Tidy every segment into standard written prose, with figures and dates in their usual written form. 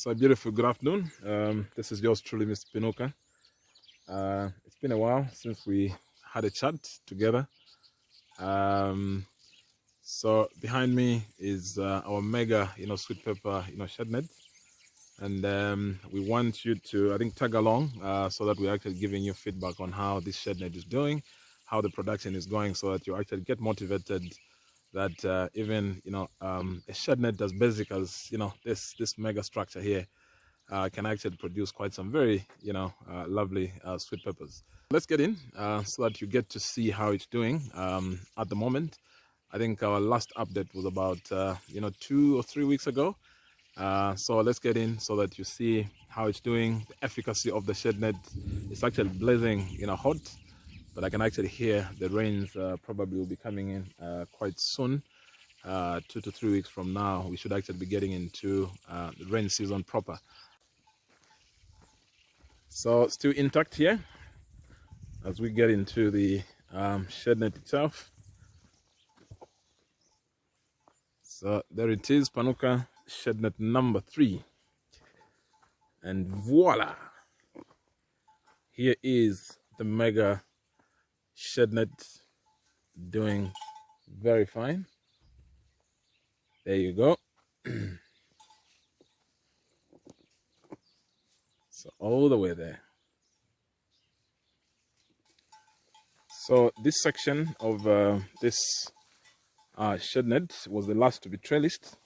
So a beautiful good afternoon. This is yours truly, Mr. Pinoka. It's been a while since we had a chat together. So behind me is our mega, sweet pepper, Shadenet, and we want you to, I think, tag along so that we're actually giving you feedback on how this Shadenet is doing, how the production is going, so that you actually get motivated. That even a Shadenet as basic as this mega structure here can actually produce quite some very lovely sweet peppers. Let's get in so that you get to see how it's doing at the moment. I think our last update was about 2 or 3 weeks ago. So let's get in so that you see how it's doing. The efficacy of the Shadenet is actually blazing hot, but I can actually hear the rains probably will be coming in quite soon. 2 to 3 weeks from now, we should actually be getting into the rain season proper. So still intact here as we get into the Shadenet itself. So there it is, Panuka Shadenet number 3, and voila, here is the mega Shadenet doing very fine. There you go. So all the way there. So this section of this Shadenet was the last to be trellised,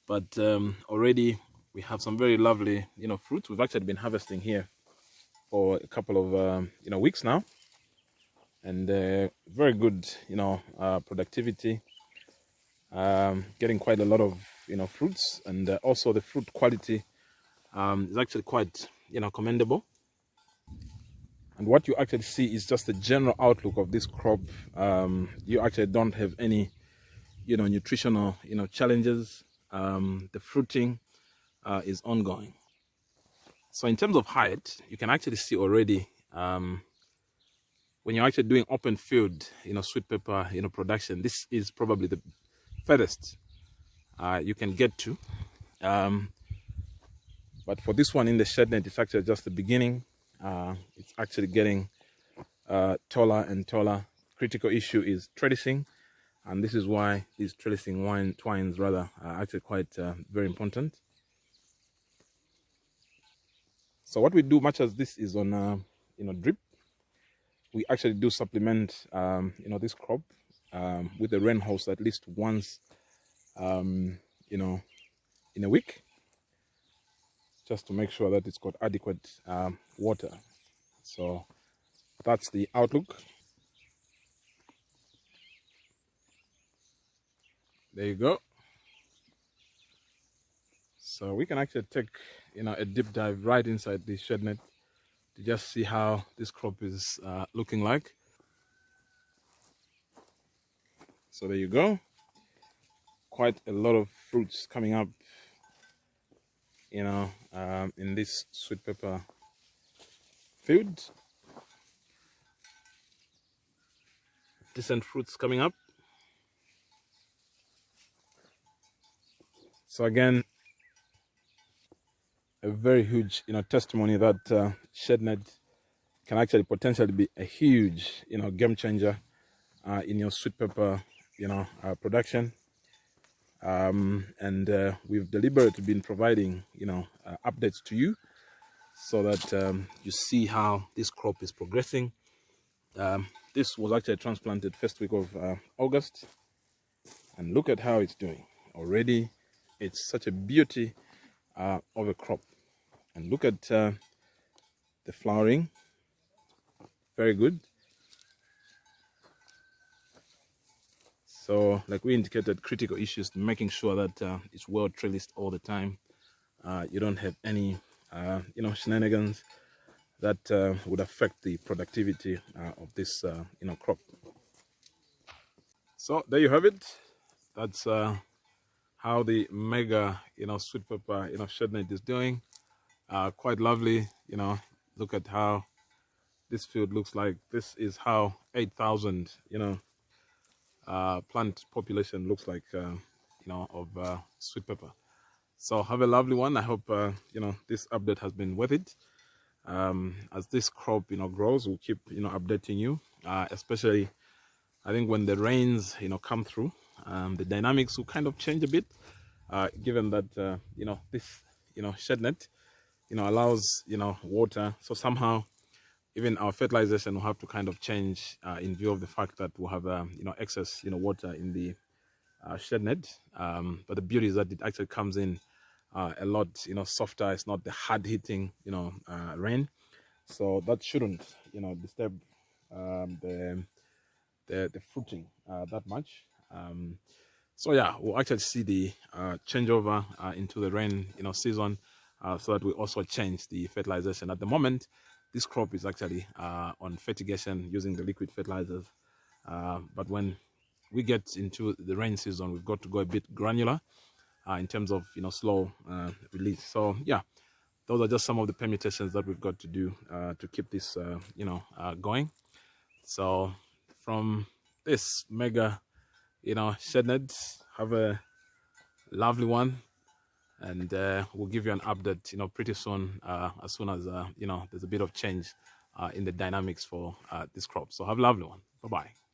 but already we have some very lovely fruits. We've actually been harvesting here for a couple of weeks now, and very good productivity, getting quite a lot of fruits, and also the fruit quality is actually quite commendable. And what you actually see is just the general outlook of this crop. You actually don't have any nutritional challenges. The fruiting is ongoing. So in terms of height, you can actually see already when you're actually doing open field sweet pepper production, this is probably the furthest you can get to. But for this one in the Shadenet, it's actually just the beginning. It's actually getting taller and taller. Critical issue is trellising, and this is why these trellising twines rather are actually quite very important. So what we do, much as this is on drip, we actually do supplement this crop with the rain hose at least once in a week, just to make sure that it's got adequate water. So that's the outlook. There you go. So we can actually take a deep dive right inside the Shadenet to just see how this crop is looking like. So there you go. Quite a lot of fruits coming up in this sweet pepper field. Decent fruits coming up. So again, a very huge testimony that Shadenet can actually potentially be a huge game changer in your sweet pepper production. And we've deliberately been providing updates to you so that you see how this crop is progressing. This was actually transplanted first week of August, and look at how it's doing already. It's such a beauty of a crop, and look at the flowering. Very good. So like we indicated, critical issues, making sure that it's well trellised all the time. You don't have any shenanigans that would affect the productivity of this crop. So there you have it. That's how the mega sweet pepper Shadenet is doing. Quite lovely. Look at how this field looks like. This is how 8,000 plant population looks like of sweet pepper. So have a lovely one. I hope this update has been worth it. As this crop grows, we'll keep updating you, especially I think when the rains come through. The dynamics will kind of change a bit, given that this shed net allows water. So somehow even our fertilization will have to kind of change in view of the fact that we'll have excess water in the shed net. But the beauty is that it actually comes in a lot softer. It's not the hard hitting rain, so that shouldn't disturb the fruiting that much. So yeah, we'll actually see the changeover into the rain season, so that we also change the fertilization. At the moment, this crop is actually on fertigation using the liquid fertilizers, but when we get into the rain season, we've got to go a bit granular in terms of slow release. So yeah, those are just some of the permutations that we've got to do to keep this going. So from this mega Shadenet, have a lovely one, and we'll give you an update pretty soon, as soon as there's a bit of change in the dynamics for this crop. So have a lovely one. Bye bye.